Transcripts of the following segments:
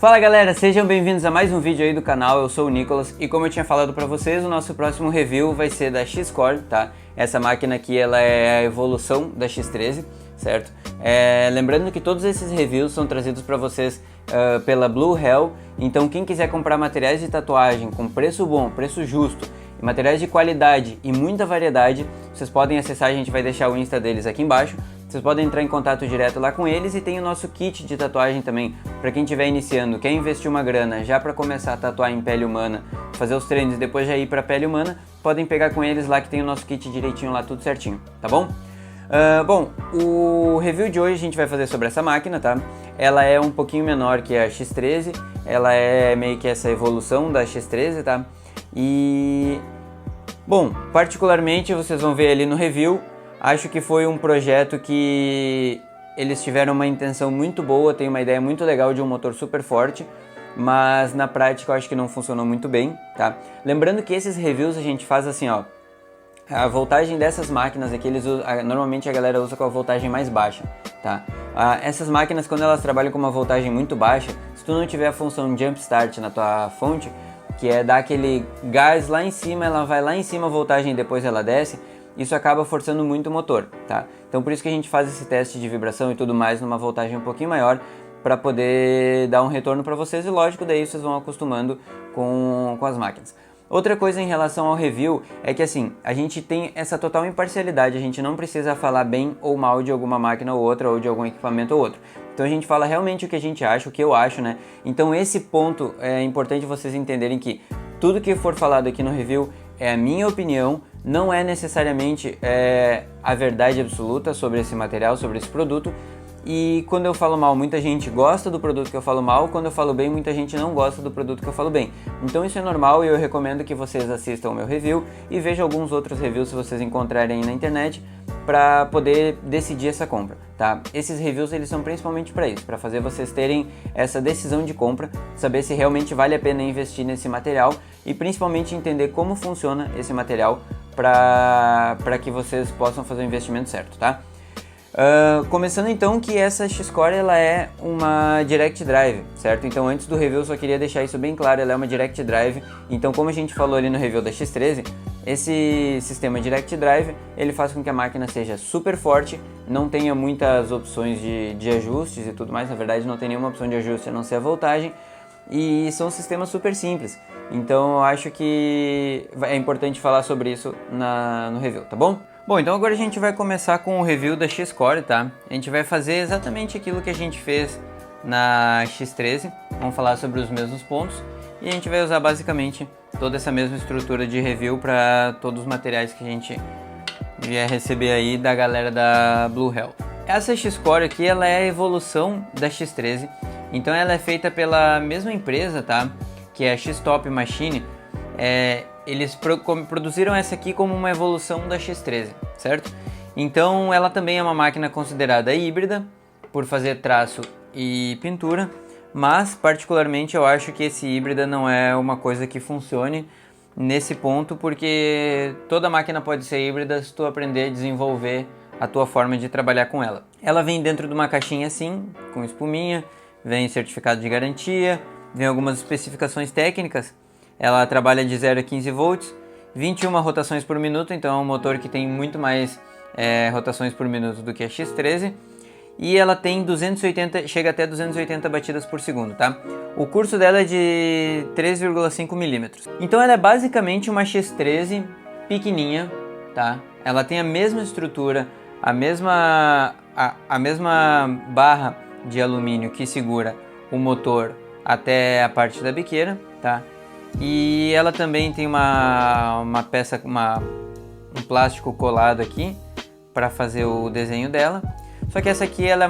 Fala galera, sejam bem-vindos a mais um vídeo aí do canal, eu sou o Nicolas e como eu tinha falado pra vocês, o nosso próximo review vai ser da X-Core, tá? Essa máquina aqui, ela é a evolução da X13, certo? Lembrando que todos esses reviews são trazidos pra vocês pela Blue Hell, então quem quiser comprar materiais de tatuagem com preço bom, preço justo, materiais de qualidade e muita variedade, vocês podem acessar, a gente vai deixar o Insta deles aqui embaixo. Vocês podem entrar em contato direto lá com eles e tem o nosso kit de tatuagem também, para quem estiver iniciando, quer investir uma grana já para começar a tatuar em pele humana, fazer os treinos e depois já ir para pele humana, podem pegar com eles lá que tem o nosso kit direitinho lá, tudo certinho, tá bom? Bom, o review de hoje a gente vai fazer sobre essa máquina, tá? Ela é um pouquinho menor que a X13, ela é meio que essa evolução da X13, tá? E... bom, particularmente vocês vão ver ali no review, acho que foi um projeto que eles tiveram uma intenção muito boa, tem uma ideia muito legal de um motor super forte, mas na prática eu acho que não funcionou muito bem, tá? Lembrando que esses reviews a gente faz assim, ó, a voltagem dessas máquinas aqui, normalmente a galera usa com a voltagem mais baixa, tá? Essas máquinas, quando elas trabalham com uma voltagem muito baixa, se tu não tiver a função Jump Start na tua fonte, que é dar aquele gás lá em cima, ela vai lá em cima a voltagem e depois ela desce, isso acaba forçando muito o motor, tá? Então por isso que a gente faz esse teste de vibração e tudo mais numa voltagem um pouquinho maior para poder dar um retorno para vocês e lógico, daí vocês vão acostumando com as máquinas. Outra coisa em relação ao review é que assim, a gente tem essa total imparcialidade, a gente não precisa falar bem ou mal de alguma máquina ou outra ou de algum equipamento ou outro. Então a gente fala realmente o que a gente acha, o que eu acho, né? Então esse ponto é importante vocês entenderem que tudo que for falado aqui no review é a minha opinião, não é necessariamente a verdade absoluta sobre esse material, sobre esse produto. E quando eu falo mal, muita gente gosta do produto que eu falo mal, quando eu falo bem, muita gente não gosta do produto que eu falo bem. Então isso é normal e eu recomendo que vocês assistam o meu review e vejam alguns outros reviews se vocês encontrarem aí na internet para poder decidir essa compra, tá? Esses reviews eles são principalmente para isso, para fazer vocês terem essa decisão de compra, saber se realmente vale a pena investir nesse material e principalmente entender como funciona esse material para que vocês possam fazer o investimento certo, tá? Começando então que essa X-Core ela é uma Direct Drive, certo? Então antes do review eu só queria deixar isso bem claro, ela é uma Direct Drive, então como a gente falou ali no review da X13, esse sistema Direct Drive, ele faz com que a máquina seja super forte, não tenha muitas opções de ajustes e tudo mais, na verdade não tem nenhuma opção de ajuste a não ser a voltagem, e são sistemas super simples, então eu acho que é importante falar sobre isso no review, tá bom? Bom, então agora a gente vai começar com o review da X-Core, tá? A gente vai fazer exatamente aquilo que a gente fez na X13, vamos falar sobre os mesmos pontos e a gente vai usar basicamente toda essa mesma estrutura de review para todos os materiais que a gente vier receber aí da galera da Blue Hell. Essa X-Core aqui, ela é a evolução da X13, então ela é feita pela mesma empresa, tá? Que é a X-Top Machine. Eles produziram essa aqui como uma evolução da X13, certo? Então ela também é uma máquina considerada híbrida, por fazer traço e pintura, mas particularmente eu acho que esse híbrida não é uma coisa que funcione nesse ponto, porque toda máquina pode ser híbrida se tu aprender a desenvolver a tua forma de trabalhar com ela. Ela vem dentro de uma caixinha assim, com espuminha, vem certificado de garantia, vem algumas especificações técnicas. Ela trabalha de 0 a 15 volts, 21 rotações por minuto, então é um motor que tem muito mais rotações por minuto do que a X13. E ela tem 280, chega até 280 batidas por segundo, tá? O curso dela é de 3,5 milímetros. Então ela é basicamente uma X13 pequenininha, tá? Ela tem a mesma estrutura, a mesma barra de alumínio que segura o motor até a parte da biqueira, tá? E ela também tem uma peça, um plástico colado aqui para fazer o desenho dela. Só que essa aqui ela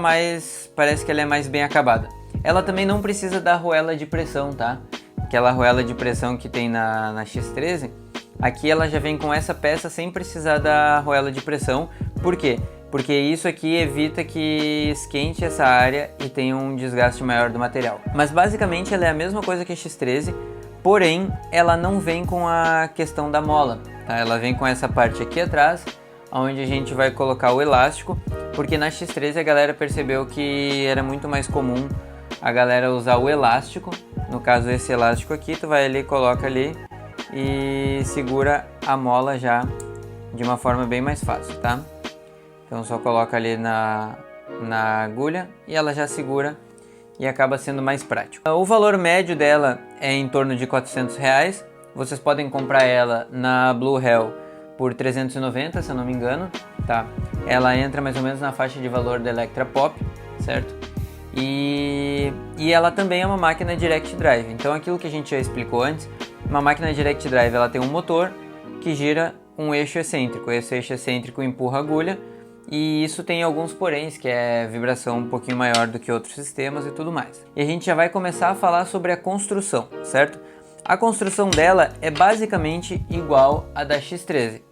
parece que ela é mais bem acabada. Ela também não precisa da arruela de pressão, tá? Aquela arruela de pressão que tem na X13, aqui ela já vem com essa peça sem precisar da arruela de pressão. Por quê? Porque isso aqui evita que esquente essa área e tenha um desgaste maior do material. Mas basicamente ela é a mesma coisa que a X13, porém ela não vem com a questão da mola, tá? Ela vem com essa parte aqui atrás, onde a gente vai colocar o elástico, porque na X13 a galera percebeu que era muito mais comum a galera usar o elástico. No caso, esse elástico aqui, tu vai ali, coloca ali e segura a mola já de uma forma bem mais fácil, tá? Então só coloca ali na agulha e ela já segura e acaba sendo mais prático. O valor médio dela é em torno de R$400. Vocês podem comprar ela na Blue Hell por 390, se eu não me engano, tá? Ela entra mais ou menos na faixa de valor da Electra Pop, certo? E ela também é uma máquina Direct Drive. Então aquilo que a gente já explicou antes, uma máquina Direct Drive ela tem um motor que gira um eixo excêntrico. Esse eixo excêntrico empurra a agulha e isso tem alguns poréns, que é vibração um pouquinho maior do que outros sistemas e tudo mais. E a gente já vai começar a falar sobre a construção, certo? A construção dela é basicamente igual à da X13.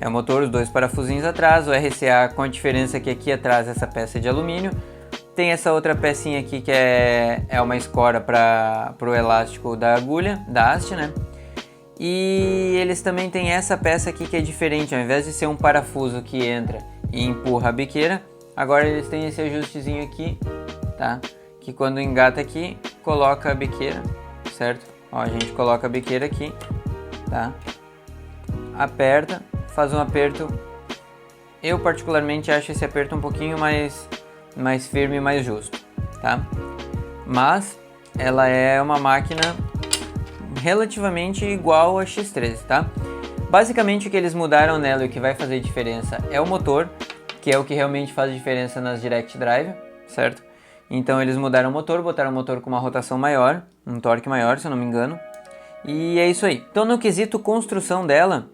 É o motor, os dois parafusinhos atrás, o RCA com a diferença que aqui atrás essa peça é de alumínio. Tem essa outra pecinha aqui que é uma escora para o elástico da agulha, da haste, né? E eles também têm essa peça aqui que é diferente, ao invés de ser um parafuso que entra e empurra a biqueira, agora eles têm esse ajustezinho aqui, tá? Que quando engata aqui, coloca a biqueira, certo? Ó, a gente coloca a biqueira aqui, tá? Aperta, faz um aperto. Eu particularmente acho esse aperto um pouquinho mais firme e mais justo, tá? Mas ela é uma máquina relativamente igual a X13, tá? Basicamente o que eles mudaram nela e o que vai fazer diferença é o motor, que é o que realmente faz diferença nas Direct Drive, certo? Então eles mudaram o motor, botaram o motor com uma rotação maior, um torque maior, se eu não me engano. E é isso aí. Então no quesito construção dela,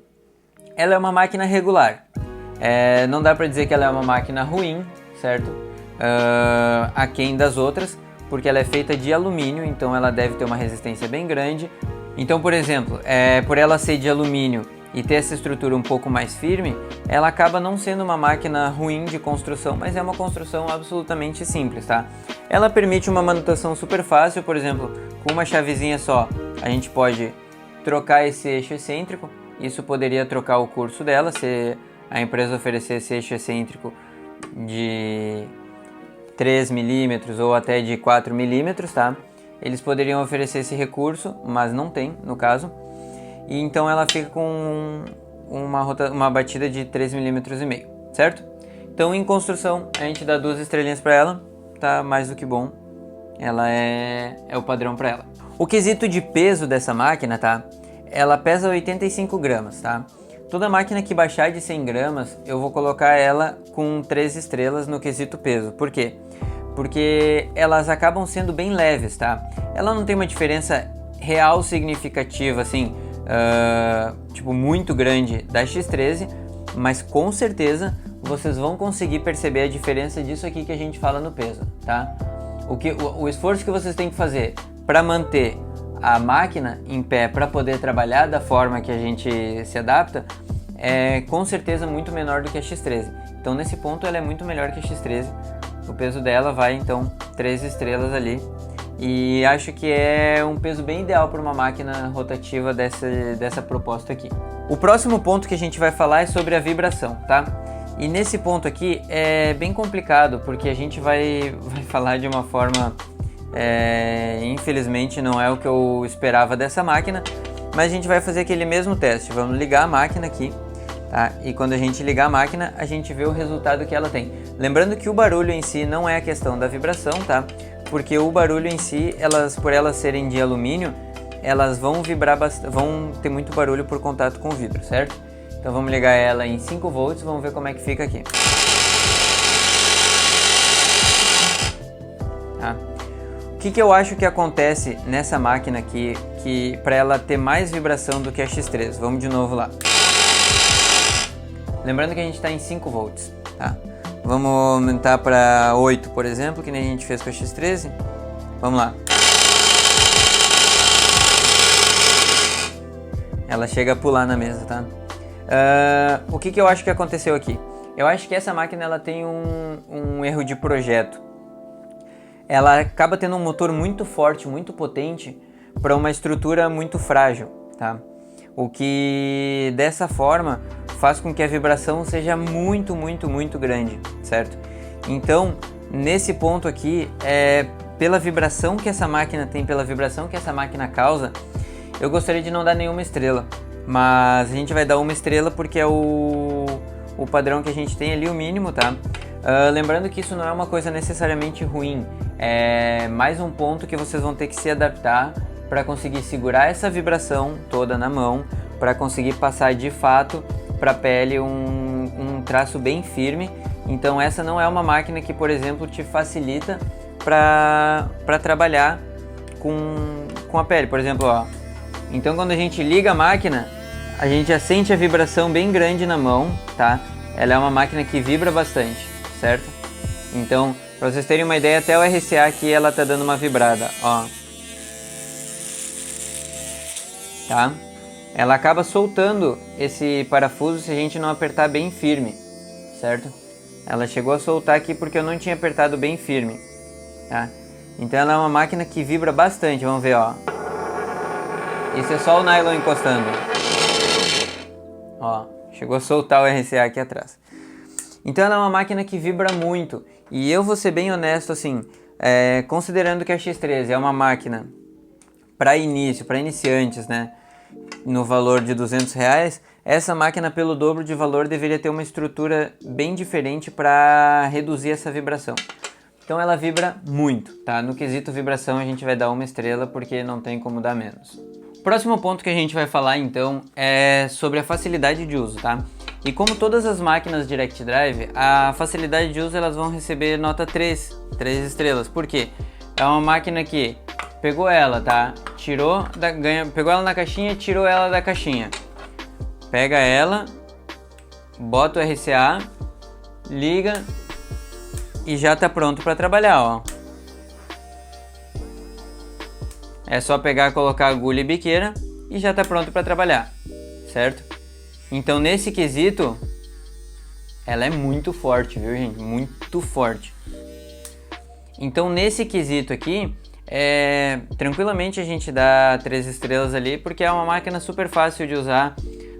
ela é uma máquina regular. Não dá pra dizer que ela é uma máquina ruim, certo? Aquém das outras, porque ela é feita de alumínio, então ela deve ter uma resistência bem grande. Então, por exemplo, por ela ser de alumínio e ter essa estrutura um pouco mais firme, ela acaba não sendo uma máquina ruim de construção, mas é uma construção absolutamente simples, tá? Ela permite uma manutenção super fácil, por exemplo, com uma chavezinha só, a gente pode trocar esse eixo excêntrico. Isso poderia trocar o curso dela, se a empresa oferecesse eixo excêntrico de 3 milímetros ou até de 4 milímetros, tá? Eles poderiam oferecer esse recurso, mas não tem, no caso. E então ela fica com uma batida de 3,5 milímetros, certo? Então em construção a gente dá 2 estrelinhas para ela, tá mais do que bom. Ela é o padrão para ela. O quesito de peso dessa máquina, tá? Ela pesa 85 gramas, tá? Toda máquina que baixar de 100 gramas, eu vou colocar ela com 3 estrelas no quesito peso. Por quê? Porque elas acabam sendo bem leves, tá? Ela não tem uma diferença real significativa, assim, tipo, muito grande da X13, mas com certeza vocês vão conseguir perceber a diferença disso aqui que a gente fala no peso, tá? O esforço que vocês têm que fazer para manter a máquina em pé, para poder trabalhar da forma que a gente se adapta, é com certeza muito menor do que a X13. Então nesse ponto ela é muito melhor que a X13. O peso dela vai então 3 estrelas ali. E acho que é um peso bem ideal para uma máquina rotativa dessa proposta aqui. O próximo ponto que a gente vai falar é sobre a vibração, tá? E nesse ponto aqui é bem complicado, porque a gente vai falar de uma forma... infelizmente não é o que eu esperava dessa máquina, mas a gente vai fazer aquele mesmo teste. Vamos ligar a máquina aqui, tá? E quando a gente ligar a máquina, a gente vê o resultado que ela tem. Lembrando que o barulho em si não é a questão da vibração, tá? Porque o barulho em si, por elas serem de alumínio, elas vão vibrar vão ter muito barulho por contato com o vidro, certo? Então vamos ligar ela em 5 volts, vamos ver como é que fica aqui. Tá? O que eu acho que acontece nessa máquina aqui, que para ela ter mais vibração do que a X13? Vamos de novo lá. Lembrando que a gente está em 5 volts, tá? Vamos aumentar para 8, por exemplo, que nem a gente fez com a X13. Vamos lá. Ela chega a pular na mesa, tá? O que eu acho que aconteceu aqui? Eu acho que essa máquina ela tem um erro de projeto. Ela acaba tendo um motor muito forte, muito potente, para uma estrutura muito frágil, tá? O que dessa forma faz com que a vibração seja muito grande, certo? Então, nesse ponto aqui, pela vibração que essa máquina tem, pela vibração que essa máquina causa, eu gostaria de não dar nenhuma estrela. Mas a gente vai dar uma estrela porque é o padrão que a gente tem ali, o mínimo, tá? Lembrando que isso não é uma coisa necessariamente ruim, é mais um ponto que vocês vão ter que se adaptar para conseguir segurar essa vibração toda na mão, para conseguir passar de fato para a pele um traço bem firme. Então essa não é uma máquina que, por exemplo, te facilita para trabalhar com a pele, por exemplo, ó. Então quando a gente liga a máquina, a gente já sente a vibração bem grande na mão, tá? Ela é uma máquina que vibra bastante, certo? Então, para vocês terem uma ideia, até o RCA aqui ela tá dando uma vibrada, ó. Tá? Ela acaba soltando esse parafuso se a gente não apertar bem firme, certo? Ela chegou a soltar aqui porque eu não tinha apertado bem firme, tá? Então ela é uma máquina que vibra bastante, vamos ver, ó. Isso é só o nylon encostando. Ó, chegou a soltar o RCA aqui atrás. Então ela é uma máquina que vibra muito. E eu vou ser bem honesto assim, considerando que a X13 é uma máquina para início, para iniciantes, né? No valor de R$200, essa máquina pelo dobro de valor deveria ter uma estrutura bem diferente para reduzir essa vibração. Então ela vibra muito, tá? No quesito vibração a gente vai dar uma estrela porque não tem como dar menos. Próximo ponto que a gente vai falar então é sobre a facilidade de uso, tá? E como todas as máquinas Direct Drive, a facilidade de uso elas vão receber nota 3 estrelas. Por quê? É uma máquina que pegou ela, tá? Pegou ela na caixinha, tirou ela da caixinha. Pega ela, bota o RCA, liga e já tá pronto para trabalhar, ó. É só pegar, colocar agulha e biqueira e já tá pronto para trabalhar, certo? Então nesse quesito, ela é muito forte, viu gente? Muito forte. Então nesse quesito aqui, tranquilamente a gente dá 3 estrelas ali, porque é uma máquina super fácil de usar,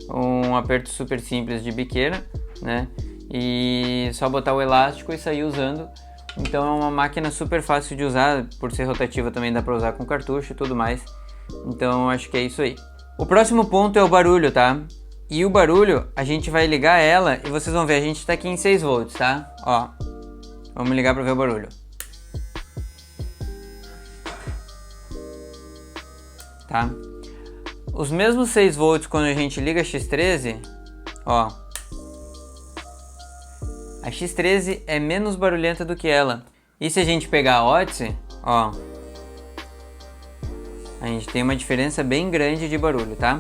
um aperto super simples de biqueira, né? E só botar o elástico e sair usando. Então é uma máquina super fácil de usar, por ser rotativa também dá para usar com cartucho e tudo mais. Então acho que é isso aí. O próximo ponto é o barulho, tá? E o barulho, a gente vai ligar ela e vocês vão ver, a gente tá aqui em 6 volts, tá? Ó, vamos ligar para ver o barulho. Tá? Os mesmos 6 volts quando a gente liga a X13, ó. A X13 é menos barulhenta do que ela. E se a gente pegar a Odyssey, ó, a gente tem uma diferença bem grande de barulho, tá?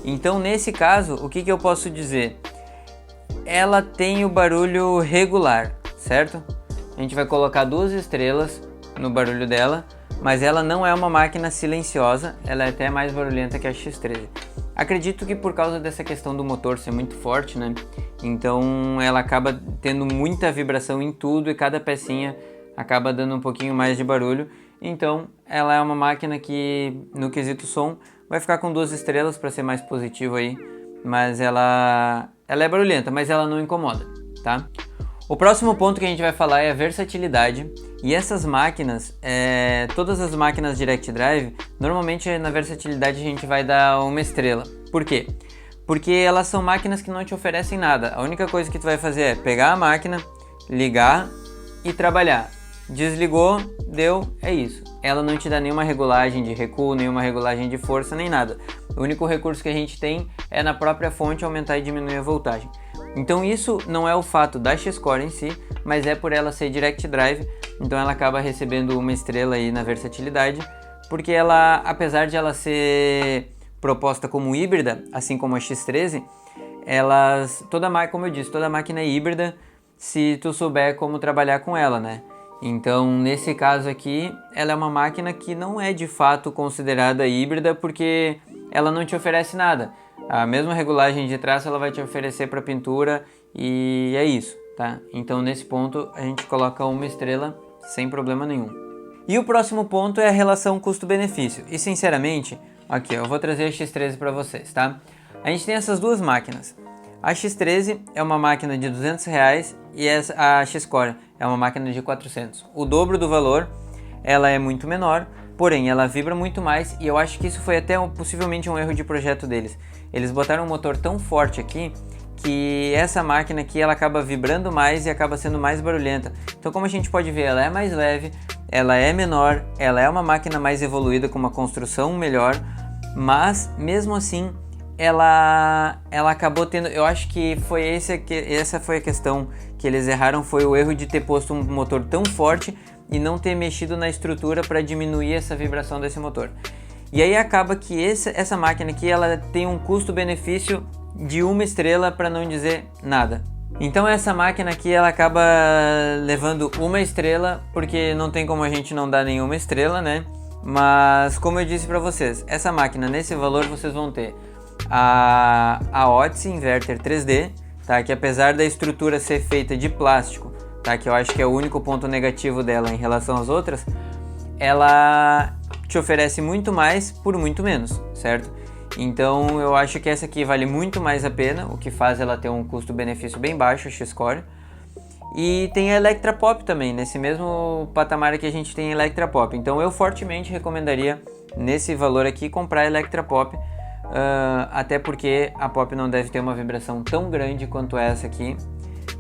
Então nesse caso, o que eu posso dizer? Ela tem o barulho regular, certo? A gente vai colocar 2 estrelas no barulho dela, mas ela não é uma máquina silenciosa, ela é até mais barulhenta que a X13. Acredito que por causa dessa questão do motor ser muito forte, né? Então ela acaba tendo muita vibração em tudo e cada pecinha acaba dando um pouquinho mais de barulho. Então ela é uma máquina que no quesito som vai ficar com 2 estrelas para ser mais positivo aí. Mas ela é barulhenta, mas ela não incomoda, tá? O próximo ponto que a gente vai falar é a versatilidade. E essas máquinas, todas as máquinas Direct Drive, normalmente na versatilidade a gente vai dar uma estrela. Por quê? Porque elas são máquinas que não te oferecem nada. A única coisa que tu vai fazer é pegar a máquina, ligar e trabalhar. Desligou, deu, é isso. Ela não te dá nenhuma regulagem de recuo, nenhuma regulagem de força, nem nada. O único recurso que a gente tem é na própria fonte aumentar e diminuir a voltagem. Então isso não é o fato da X-Core em si, mas é por ela ser Direct Drive, então ela acaba recebendo uma estrela aí na versatilidade, porque ela, apesar de ela ser proposta como híbrida, assim como a X13, como eu disse, toda máquina é híbrida se tu souber como trabalhar com ela, né? Então nesse caso aqui, ela é uma máquina que não é de fato considerada híbrida porque ela não te oferece nada. A mesma regulagem de traço ela vai te oferecer para pintura e é isso, tá? Então nesse ponto a gente coloca uma estrela sem problema nenhum. E o próximo ponto é a relação custo-benefício. E sinceramente, aqui eu vou trazer a X13 para vocês, tá? A gente tem essas duas máquinas. A X13 é uma máquina de R$200 e a X-Core é uma máquina de 400. O dobro do valor. ela é muito menor, porém ela vibra muito mais, e eu acho que isso foi até possivelmente um erro de projeto deles. Eles botaram um motor tão forte aqui que essa máquina aqui ela acaba vibrando mais e acaba sendo mais barulhenta. Então, como a gente pode ver, ela é mais leve, ela é menor, ela é uma máquina mais evoluída com uma construção melhor, mas mesmo assim ela acabou tendo, eu acho que foi essa foi a questão que eles erraram, foi o erro de ter posto um motor tão forte e não ter mexido na estrutura para diminuir essa vibração desse motor. E aí acaba que essa máquina aqui ela tem um custo-benefício de 1 estrela, para não dizer nada. Então essa máquina aqui ela acaba levando 1 estrela, porque não tem como a gente não dar nenhuma estrela, né? Mas como eu disse para vocês, essa máquina nesse valor vocês vão ter a Odyssey Inverter 3D, tá? Que apesar da estrutura ser feita de plástico, tá? Que eu acho que é o único ponto negativo dela em relação às outras, ela te oferece muito mais por muito menos, certo? Então eu acho que essa aqui vale muito mais a pena, o que faz ela ter um custo-benefício bem baixo, a X-Core. E tem a Electra Pop também, nesse mesmo patamar que a gente tem a Electra Pop. Então eu fortemente recomendaria, nesse valor aqui, comprar a Electra Pop, até porque a Pop não deve ter uma vibração tão grande quanto essa aqui,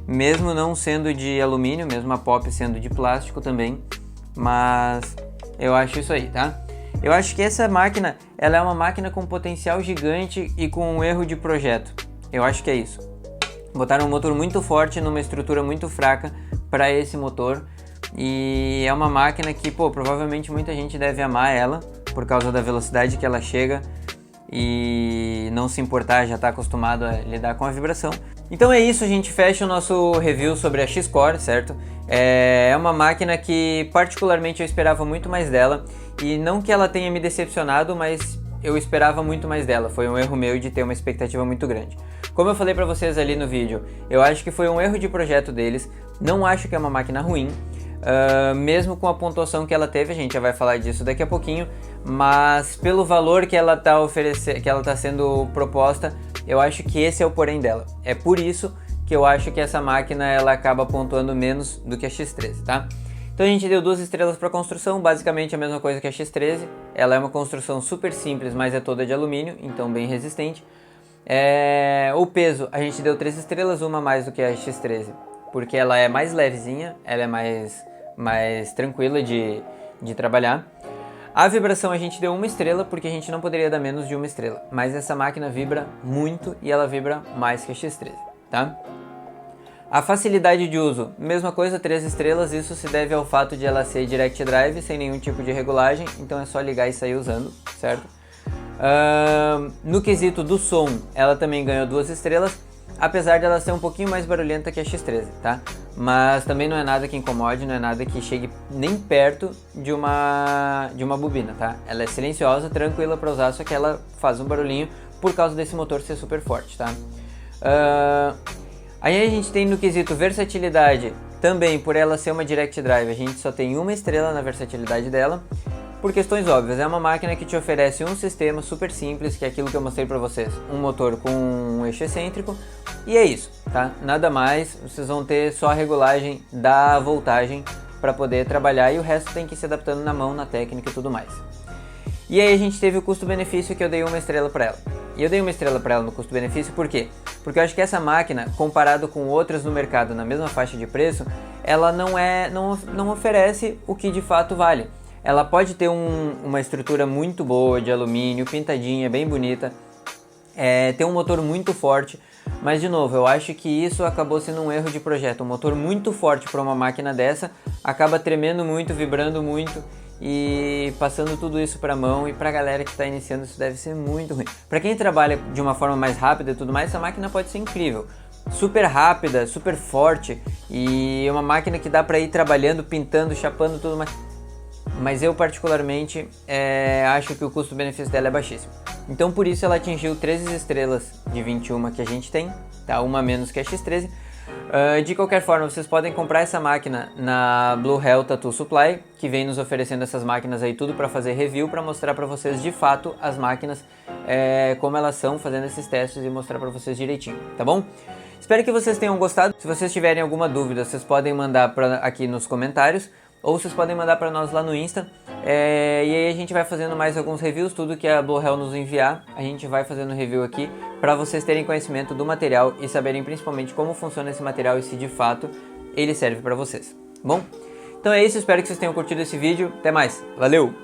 mesmo não sendo de alumínio, mesmo a Pop sendo de plástico também, mas eu acho isso aí, tá? Eu acho que essa máquina, ela é uma máquina com potencial gigante e com um erro de projeto. Eu acho que é isso. Botaram um motor muito forte numa estrutura muito fraca para esse motor. E é uma máquina que, pô, provavelmente muita gente deve amar ela por causa da velocidade que ela chega e não se importar, já está acostumado a lidar com a vibração. Então é isso, a gente fecha o nosso review sobre a X-Core, certo? É uma máquina que particularmente eu esperava muito mais dela, e não que ela tenha me decepcionado, mas eu esperava muito mais dela. Foi um erro meu de ter uma expectativa muito grande. Como eu falei pra vocês ali no vídeo, eu acho que foi um erro de projeto deles, não acho que é uma máquina ruim, mesmo com a pontuação que ela teve, a gente já vai falar disso daqui a pouquinho, mas pelo valor que ela tá oferecendo, que ela tá sendo proposta, eu acho que esse é o porém dela. É por isso que eu acho que essa máquina ela acaba pontuando menos do que a X13, tá? Então a gente deu 2 estrelas para construção, basicamente a mesma coisa que a X13. Ela é uma construção super simples, mas é toda de alumínio, então bem resistente. O peso, a gente deu 3 estrelas, uma mais do que a X13, porque ela é mais levezinha, ela é mais tranquila de trabalhar. A vibração a gente deu 1 estrela, porque a gente não poderia dar menos de 1 estrela, mas essa máquina vibra muito e ela vibra mais que a X13, tá? A facilidade de uso, mesma coisa, 3 estrelas, isso se deve ao fato de ela ser direct drive, sem nenhum tipo de regulagem, então é só ligar e sair usando, certo? No quesito do som, ela também ganhou 2 estrelas, apesar de ela ser um pouquinho mais barulhenta que a X13, tá? Mas também não é nada que incomode, não é nada que chegue nem perto de uma bobina, tá? Ela é silenciosa, tranquila para usar, só que ela faz um barulhinho por causa desse motor ser super forte, tá? Aí a gente tem no quesito versatilidade, também por ela ser uma direct drive, a gente só tem 1 estrela na versatilidade dela, por questões óbvias. É uma máquina que te oferece um sistema super simples, que é aquilo que eu mostrei pra vocês, um motor com um eixo excêntrico, e é isso, tá? Nada mais, vocês vão ter só a regulagem da voltagem para poder trabalhar, e o resto tem que ir se adaptando na mão, na técnica e tudo mais. E aí a gente teve o custo-benefício, que eu dei 1 estrela para ela. E eu dei 1 estrela para ela no custo-benefício por quê? Porque eu acho que essa máquina, comparado com outras no mercado na mesma faixa de preço, ela não oferece o que de fato vale. Ela pode ter uma estrutura muito boa de alumínio, pintadinha, bem bonita, tem um motor muito forte, mas de novo, eu acho que isso acabou sendo um erro de projeto. Um motor muito forte para uma máquina dessa acaba tremendo muito, vibrando muito, e passando tudo isso para a mão, e para a galera que está iniciando isso deve ser muito ruim. Para quem trabalha de uma forma mais rápida e tudo mais, essa máquina pode ser incrível, super rápida, super forte, e uma máquina que dá para ir trabalhando, pintando, chapando, tudo mais. Mas eu particularmente acho que o custo-benefício dela é baixíssimo. Então por isso ela atingiu 13 estrelas de 21 que a gente tem, tá? Uma menos que a X13. De qualquer forma, vocês podem comprar essa máquina na Blue Hell Tattoo Supply, que vem nos oferecendo essas máquinas aí tudo para fazer review, para mostrar para vocês de fato as máquinas, como elas são, fazendo esses testes e mostrar para vocês direitinho, tá bom? Espero que vocês tenham gostado. Se vocês tiverem alguma dúvida, vocês podem mandar aqui nos comentários. ou vocês podem mandar para nós lá no Insta. E aí a gente vai fazendo mais alguns reviews, tudo que a Blue Hell nos enviar, a gente vai fazendo review aqui para vocês terem conhecimento do material e saberem principalmente como funciona esse material e se de fato ele serve para vocês. Bom, então é isso, espero que vocês tenham curtido esse vídeo. Até mais, valeu!